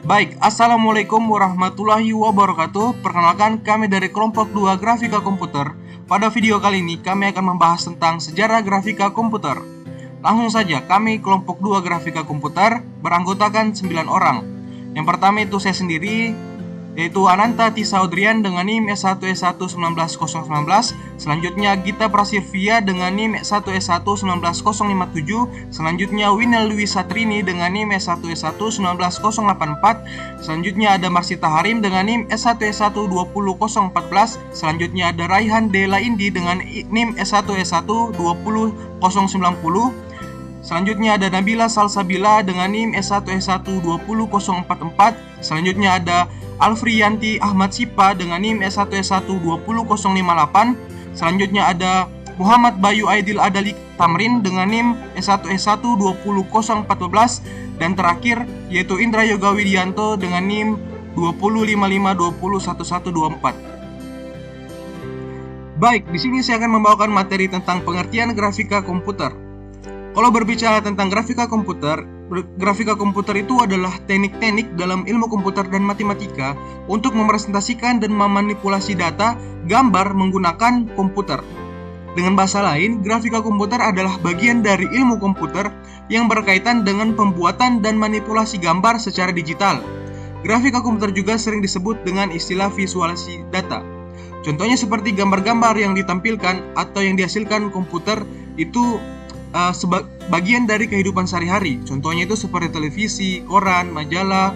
Baik, Assalamualaikum warahmatullahi wabarakatuh. Perkenalkan, kami dari kelompok 2 Grafika Komputer. Pada video kali ini, kami akan membahas tentang sejarah grafika komputer. Langsung saja, kami kelompok 2 Grafika Komputer beranggotakan 9 orang. Yang pertama itu saya sendiri, yaitu Ananta Tisaudrian dengan NIM S1S1-19019. Selanjutnya Gita Prasilvia dengan NIM S1S1-19057. Selanjutnya Winel Dwi Satrini dengan NIM S1S1-19084. Selanjutnya ada Marsita Harim dengan NIM S1S1-20014. Selanjutnya ada Raihan De Laindi dengan NIM S1S1-20090. Selanjutnya ada Nabila Salsabila dengan NIM S1S1-20044. Selanjutnya ada Alfriyanti Ahmad Sipa dengan NIM S1S1-20058. Selanjutnya ada Muhammad Bayu Aidil Adali Tamrin dengan NIM S1S1-20014. Dan terakhir yaitu Indra Yoga Widianto dengan NIM 2055201124. Baik, di sini saya akan membawakan materi tentang pengertian grafika komputer. Kalau berbicara tentang grafika komputer itu adalah teknik-teknik dalam ilmu komputer dan matematika untuk merepresentasikan dan memanipulasi data, gambar menggunakan komputer. Dengan bahasa lain, grafika komputer adalah bagian dari ilmu komputer yang berkaitan dengan pembuatan dan manipulasi gambar secara digital. Grafika komputer juga sering disebut dengan istilah visualisasi data. Contohnya seperti gambar-gambar yang ditampilkan atau yang dihasilkan komputer itu bagian dari kehidupan sehari-hari. Contohnya itu seperti televisi, koran, majalah,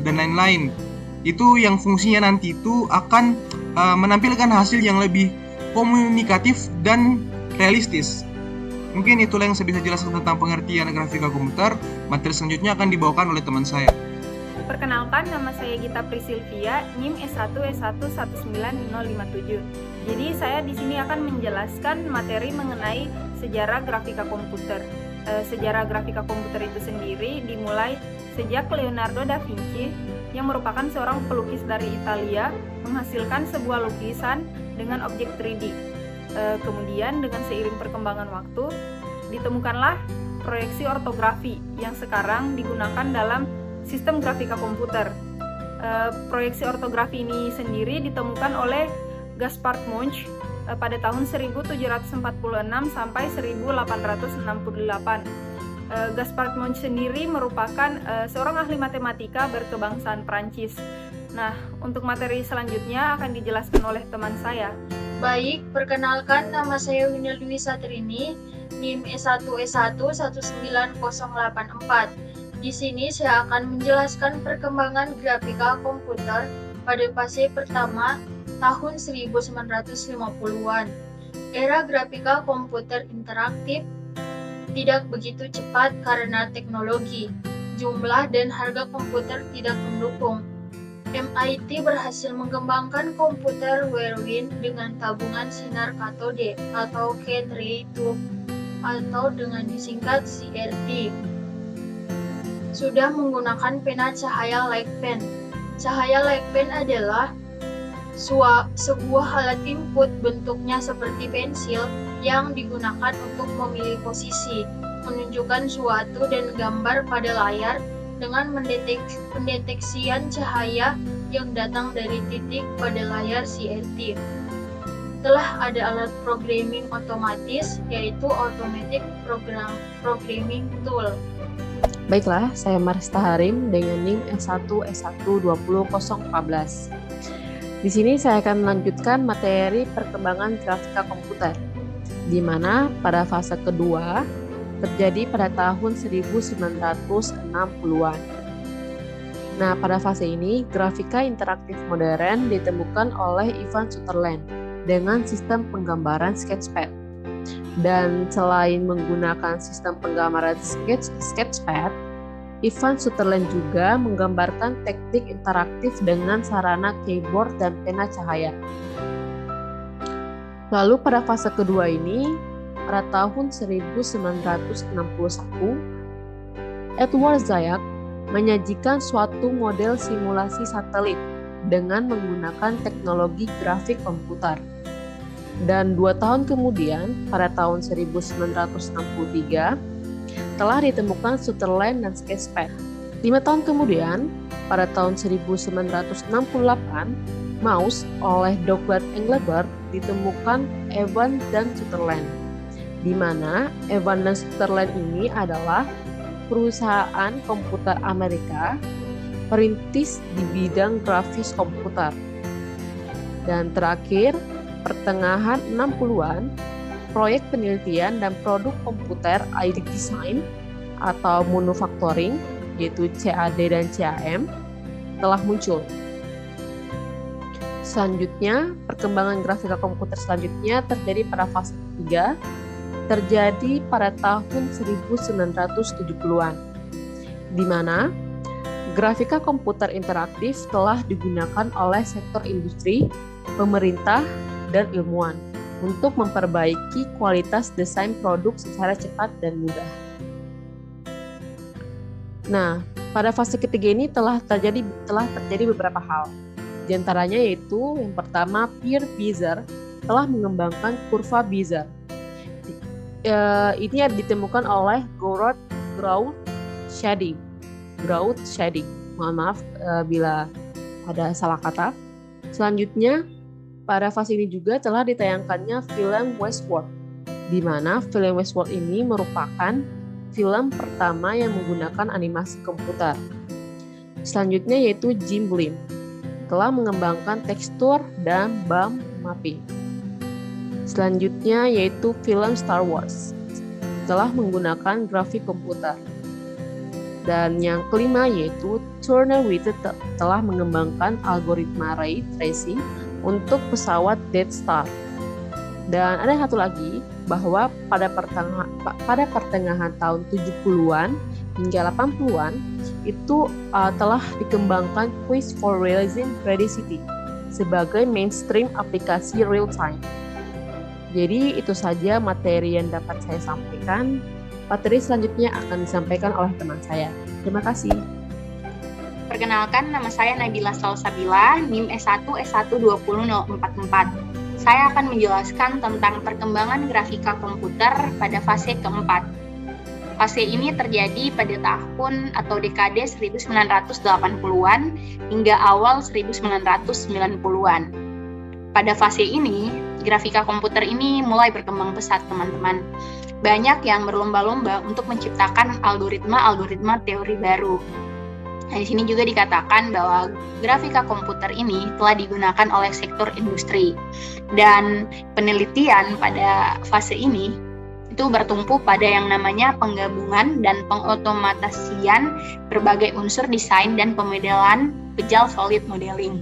dan lain-lain. Itu yang fungsinya nanti itu akan menampilkan hasil yang lebih komunikatif dan realistis. Mungkin itulah yang saya bisa jelaskan tentang pengertian grafika komputer. Materi selanjutnya akan dibawakan oleh teman saya. Perkenalkan, nama saya Gita Prasilvia, NIM S1S1-19057. Jadi saya di sini akan menjelaskan materi mengenai sejarah grafika komputer. Sejarah grafika komputer itu sendiri dimulai sejak Leonardo da Vinci yang merupakan seorang pelukis dari Italia menghasilkan sebuah lukisan dengan objek 3D. Kemudian dengan seiring perkembangan waktu ditemukanlah proyeksi ortografi yang sekarang digunakan dalam sistem grafika komputer. Proyeksi ortografi ini sendiri ditemukan oleh Gaspard Munch pada tahun 1746 sampai 1868. Gaspard Munch sendiri merupakan seorang ahli matematika berkebangsaan Prancis. Nah, untuk materi selanjutnya akan dijelaskan oleh teman saya. Baik, perkenalkan, nama saya Winel Dwi Satrini, NIM S1S1-19084. Di sini saya akan menjelaskan perkembangan grafika komputer pada fase pertama tahun 1950-an. Era grafika komputer interaktif tidak begitu cepat karena teknologi, jumlah dan harga komputer tidak mendukung. MIT berhasil mengembangkan komputer Whirlwind dengan tabungan sinar katode atau Kate Ray Tube atau dengan disingkat CRT. Sudah menggunakan pena cahaya light pen. Cahaya light pen adalah sebuah alat input bentuknya seperti pensil yang digunakan untuk memilih posisi, menunjukkan suatu dan gambar pada layar dengan pendeteksian cahaya yang datang dari titik pada layar CRT. Telah ada alat programming otomatis, yaitu Automatic Programming Tool. Baiklah, saya Marsita Harim dengan NIM S1S1-20014. Di sini saya akan melanjutkan materi perkembangan grafika komputer, di mana pada fase kedua terjadi pada tahun 1960-an. Nah, pada fase ini, grafika interaktif modern ditemukan oleh Ivan Sutherland dengan sistem penggambaran sketchpad. Dan selain menggunakan sistem penggambaran sketchpad, Ivan Sutherland juga menggambarkan teknik interaktif dengan sarana keyboard dan pena cahaya. Lalu pada fase kedua ini, pada tahun 1961, Edward Zayak menyajikan suatu model simulasi satelit dengan menggunakan teknologi grafik komputer. Dan 2 tahun kemudian, pada tahun 1963, telah ditemukan Sutherland dan Sketchpad. 5 tahun kemudian, pada tahun 1968, mouse oleh Douglas Engelbart ditemukan Evans dan Sutherland, di mana Evans dan Sutherland ini adalah perusahaan komputer Amerika perintis di bidang grafis komputer. Dan terakhir, pertengahan 60-an, proyek penelitian dan produk komputer ID design atau manufacturing, yaitu CAD dan CAM, telah muncul. Selanjutnya, perkembangan grafika komputer selanjutnya terjadi pada fase ketiga, terjadi pada tahun 1970-an, di mana grafika komputer interaktif telah digunakan oleh sektor industri, pemerintah, dan ilmuwan untuk memperbaiki kualitas desain produk secara cepat dan mudah. Nah, pada fase ketiga ini telah terjadi beberapa hal. Di antaranya yaitu yang pertama, Pierre Bezier telah mengembangkan kurva Bezier. Ini ditemukan oleh Gouraud Shading. Mohon maaf bila ada salah kata. Selanjutnya, pada fase ini juga telah ditayangkannya film Westworld, di mana film Westworld ini merupakan film pertama yang menggunakan animasi komputer. Selanjutnya yaitu Jim Blim telah mengembangkan tekstur dan bump mapping. Selanjutnya yaitu film Star Wars telah menggunakan grafik komputer. Dan yang kelima yaitu Turner Whitted telah mengembangkan algoritma ray tracing untuk pesawat Death Star. Dan ada satu lagi, bahwa pada pertengahan tahun 70-an hingga 80-an itu telah dikembangkan Quest for Realism Radicity sebagai mainstream aplikasi real time. Jadi itu saja materi yang dapat saya sampaikan. Materi selanjutnya akan disampaikan oleh teman saya. Terima kasih. Perkenalkan, nama saya Nabila Salsabila, NIM S1 S12044. Saya akan menjelaskan tentang perkembangan grafika komputer pada fase keempat. Fase ini terjadi pada tahun atau dekade 1980-an hingga awal 1990-an. Pada fase ini, grafika komputer ini mulai berkembang pesat, teman-teman. Banyak yang berlomba-lomba untuk menciptakan algoritma teori baru. Nah, di sini juga dikatakan bahwa grafika komputer ini telah digunakan oleh sektor industri. Dan penelitian pada fase ini itu bertumpu pada yang namanya penggabungan dan pengotomatasian berbagai unsur desain dan pemodelan pejal solid modeling.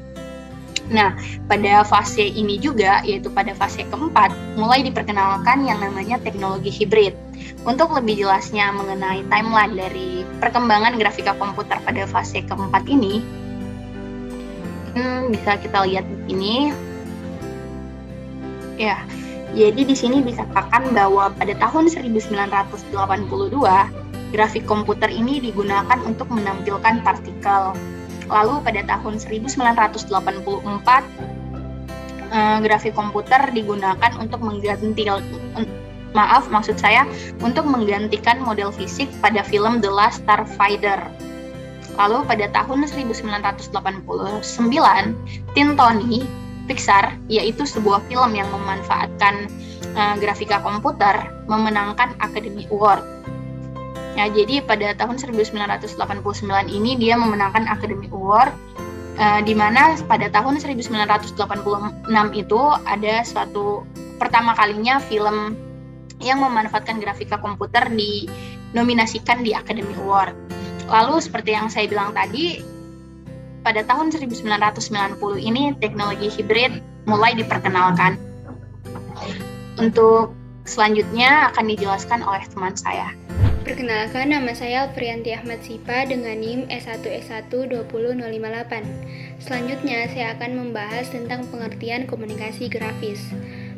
Nah, pada fase ini juga, yaitu pada fase keempat, mulai diperkenalkan yang namanya teknologi hibrid. Untuk lebih jelasnya mengenai timeline dari perkembangan grafika komputer pada fase keempat ini, bisa kita lihat di sini. Ya, jadi di sini dikatakan bahwa pada tahun 1982, grafik komputer ini digunakan untuk menampilkan partikel. Lalu pada tahun 1984, grafik komputer digunakan untuk untuk menggantikan model fisik pada film The Last Starfighter. Lalu pada tahun 1989, Tin Tony Pixar, yaitu sebuah film yang memanfaatkan grafika komputer, memenangkan Academy Award. Ya, jadi pada tahun 1989 ini dia memenangkan Academy Award, di mana pada tahun 1986 itu ada suatu pertama kalinya film yang memanfaatkan grafika komputer dinominasikan di Academy Award. Lalu seperti yang saya bilang tadi, pada tahun 1990 ini teknologi hibrid mulai diperkenalkan. Untuk selanjutnya akan dijelaskan oleh teman saya. Perkenalkan, nama saya Alfrianti Ahmad Sipa dengan NIM S1 S12058. Selanjutnya, saya akan membahas tentang pengertian komunikasi grafis.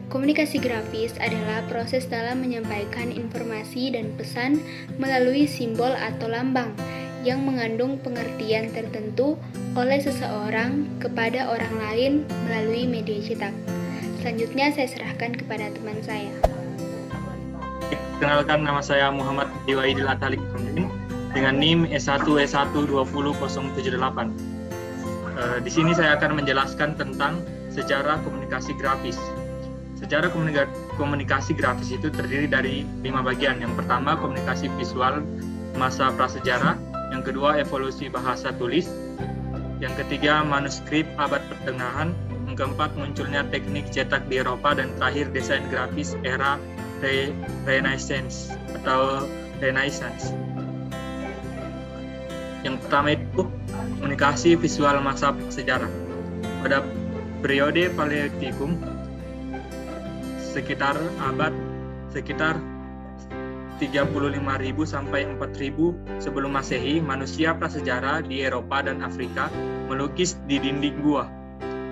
Komunikasi grafis adalah proses dalam menyampaikan informasi dan pesan melalui simbol atau lambang yang mengandung pengertian tertentu oleh seseorang kepada orang lain melalui media cetak. Selanjutnya, saya serahkan kepada teman saya. Kenalkan, nama saya Muhammad Diwaidil Atalik. dengan NIM S1S1200078. Di sini saya akan menjelaskan tentang sejarah komunikasi grafis. Sejarah komunikasi grafis itu terdiri dari 5 bagian. Yang pertama, komunikasi visual masa prasejarah. Yang kedua, evolusi bahasa tulis. Yang ketiga, manuskrip abad pertengahan. Yang keempat, munculnya teknik cetak di Eropa. Dan terakhir, desain grafis era Renaissance atau Renaissance. Yang pertama itu komunikasi visual masa prasejarah. Pada periode Paleolitikum, sekitar 35.000 sampai 4.000 sebelum Masehi, manusia prasejarah di Eropa dan Afrika melukis di dinding gua.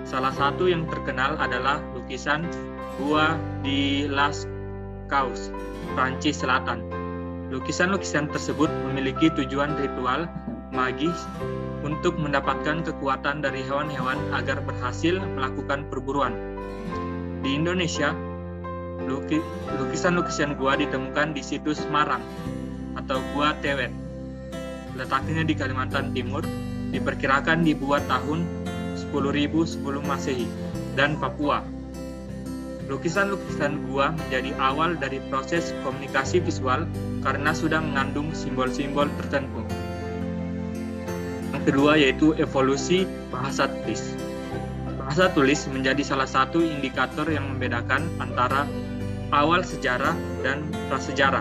Salah satu yang terkenal adalah lukisan gua di Lascaux, Prancis Selatan. Lukisan-lukisan tersebut memiliki tujuan ritual magis untuk mendapatkan kekuatan dari hewan-hewan agar berhasil melakukan perburuan. Di Indonesia, lukisan-lukisan gua ditemukan di situs Marang atau Gua Tewet. Letaknya di Kalimantan Timur, diperkirakan dibuat tahun 10.000 sebelum Masehi, dan Papua. Lukisan-lukisan gua menjadi awal dari proses komunikasi visual karena sudah mengandung simbol-simbol tertentu. Yang kedua yaitu evolusi bahasa tulis. Bahasa tulis menjadi salah satu indikator yang membedakan antara awal sejarah dan prasejarah.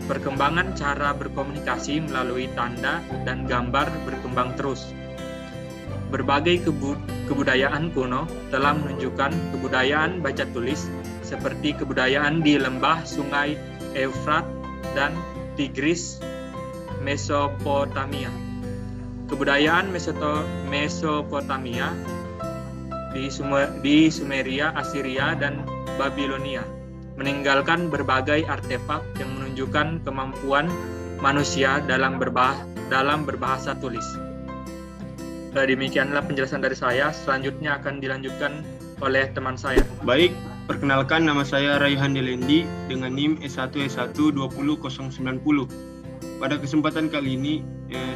Perkembangan cara berkomunikasi melalui tanda dan gambar berkembang terus. Berbagai kebudayaan kuno telah menunjukkan kebudayaan baca tulis seperti kebudayaan di lembah sungai Eufrat dan Tigris, Mesopotamia. Kebudayaan Mesopotamia di Sumeria, Assyria, dan Babilonia meninggalkan berbagai artefak yang menunjukkan kemampuan manusia dalam berbahasa tulis. Demikianlah penjelasan dari saya. Selanjutnya akan dilanjutkan oleh teman saya. Baik, perkenalkan nama saya Raihan Delendi dengan NIM S1S1200090. Pada kesempatan kali ini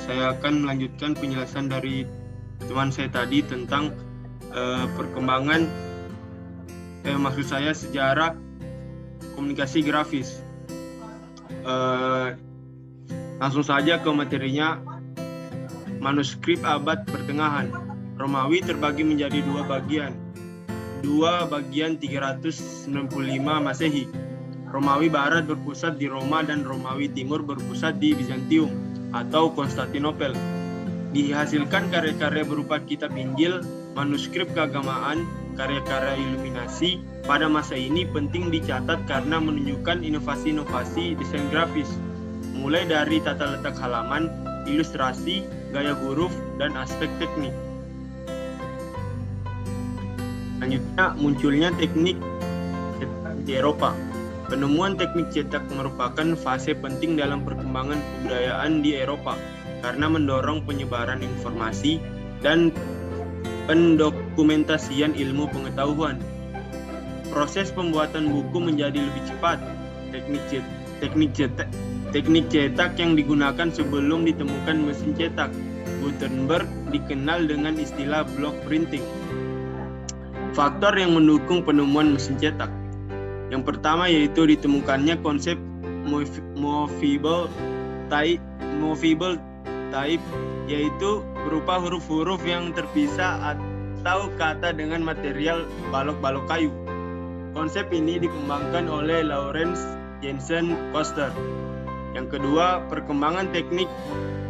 saya akan melanjutkan penjelasan dari teman saya tadi tentang perkembangan maksud saya sejarah komunikasi grafis. Langsung saja ke materinya. Manuskrip abad pertengahan Romawi terbagi menjadi dua bagian 395 Masehi. Romawi Barat berpusat di Roma dan Romawi Timur berpusat di Bizantium atau Konstantinopel. Dihasilkan karya-karya berupa kitab Injil, manuskrip keagamaan, karya-karya iluminasi. Pada masa ini penting dicatat karena menunjukkan inovasi-inovasi desain grafis, mulai dari tata letak halaman, ilustrasi, gaya huruf, dan aspek teknik. Selanjutnya, munculnya teknik cetak di Eropa. Penemuan teknik cetak merupakan fase penting dalam perkembangan kebudayaan di Eropa karena mendorong penyebaran informasi dan pendokumentasian ilmu pengetahuan. Proses pembuatan buku menjadi lebih cepat. Teknik cetak yang digunakan sebelum ditemukan mesin cetak Gutenberg dikenal dengan istilah block printing. Faktor yang mendukung penemuan mesin cetak. Yang pertama yaitu ditemukannya konsep movable type, yaitu berupa huruf-huruf yang terpisah atau kata dengan material balok-balok kayu. Konsep ini dikembangkan oleh Lawrence Jensen Koster. Yang kedua, perkembangan teknik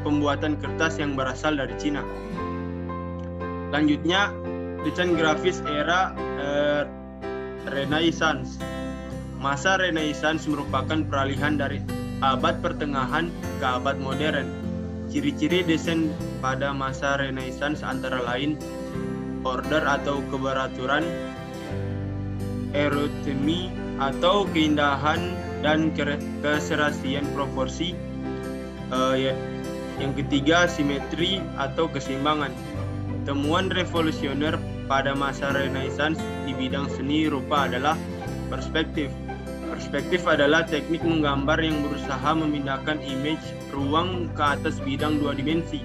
pembuatan kertas yang berasal dari Cina. Selanjutnya, desain grafis era Renaissance. Masa Renaissance merupakan peralihan dari abad pertengahan ke abad modern. Ciri-ciri desain pada masa Renaissance antara lain order atau keberaturan, erotemi atau keindahan dan keserasian proporsi. Yang ketiga, simetri atau keseimbangan. Temuan revolusioner pada masa Renaissance di bidang seni rupa adalah perspektif, perspektif adalah teknik menggambar yang berusaha memindahkan image ruang ke atas bidang dua dimensi.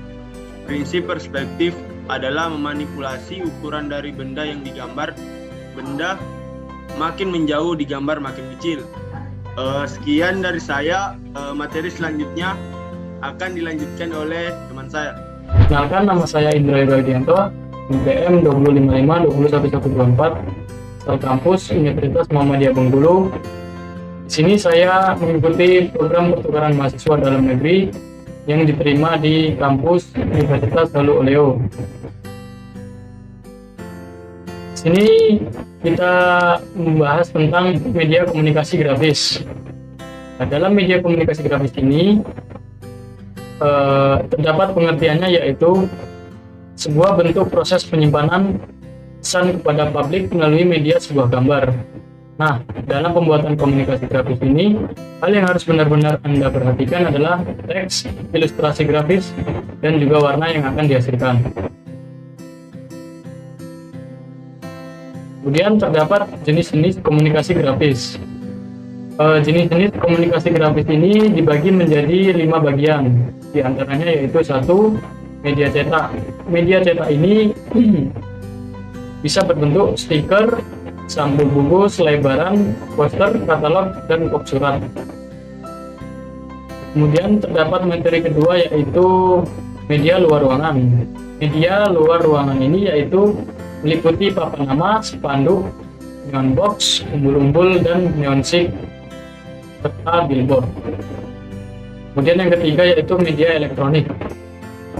Prinsip perspektif adalah memanipulasi ukuran dari benda yang digambar. Benda makin menjauh digambar makin kecil. Sekian dari saya. Materi selanjutnya akan dilanjutkan oleh teman saya. Kenalkan, nama saya Indra Yudianto, NPM 255-21124, asal kampus Universitas Muhammadiyah Bengkulu. Di sini saya mengikuti program pertukaran mahasiswa dalam negeri yang diterima di kampus Universitas Halu Oleo. Di sini kita membahas tentang media komunikasi grafis. Nah, dalam media komunikasi grafis ini terdapat pengertiannya, yaitu sebuah bentuk proses penyimpanan pesan kepada publik melalui media sebuah gambar. Nah, dalam pembuatan komunikasi grafis ini, hal yang harus benar-benar Anda perhatikan adalah teks, ilustrasi grafis, dan juga warna yang akan dihasilkan. Kemudian terdapat jenis-jenis komunikasi grafis. Jenis-jenis komunikasi grafis ini dibagi menjadi 5 bagian. Di antaranya yaitu 1. Media cetak. Media cetak ini bisa berbentuk stiker, sampul buku, selebaran, poster, katalog, dan kop surat. Kemudian terdapat materi kedua, yaitu media luar ruangan. Media luar ruangan ini yaitu meliputi papan nama, spanduk, neon box, umbul-umbul, dan neon sheet, serta billboard. Kemudian yang ketiga yaitu media elektronik.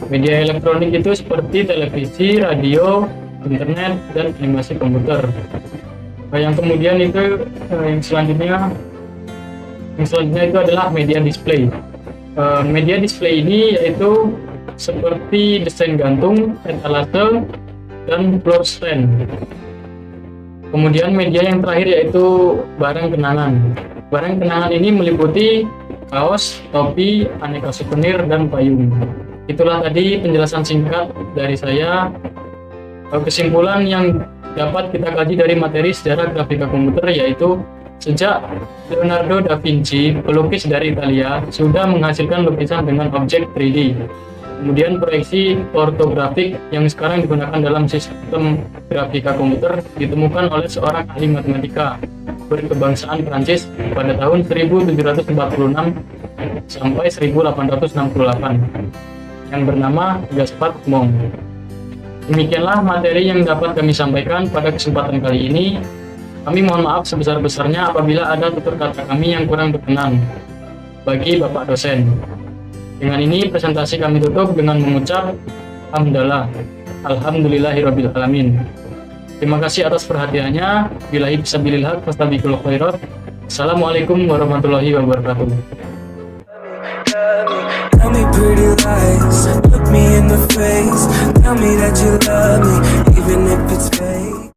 Media elektronik itu seperti televisi, radio, internet, dan animasi komputer. Nah, yang kemudian itu yang selanjutnya itu adalah media display. Media display ini yaitu seperti desain gantung, etalase, dan floor stand. Kemudian media yang terakhir yaitu barang kenangan. Barang kenangan ini meliputi kaos, topi, aneka souvenir, dan payung. Itulah tadi penjelasan singkat dari saya. Kesimpulan yang dapat kita kaji dari materi sejarah grafika komputer yaitu sejak Leonardo da Vinci, pelukis dari Italia, sudah menghasilkan lukisan dengan objek 3D. Kemudian proyeksi ortografik yang sekarang digunakan dalam sistem grafika komputer ditemukan oleh seorang ahli matematika berkebangsaan Prancis pada tahun 1746 sampai 1868 yang bernama Gaspard Monge. Demikianlah materi yang dapat kami sampaikan pada kesempatan kali ini. Kami mohon maaf sebesar-besarnya apabila ada tutur kata kami yang kurang berkenan bagi Bapak dosen. Dengan ini presentasi kami tutup dengan mengucap hamdalah, alhamdulillahirabbil alamin. Terima kasih atas perhatiannya. Billahi fisabilillah fastabiqul khairat. Assalamualaikum warahmatullahi wabarakatuh. Tell me pretty lies, look me in the face, tell me that you love me, even if it's fake.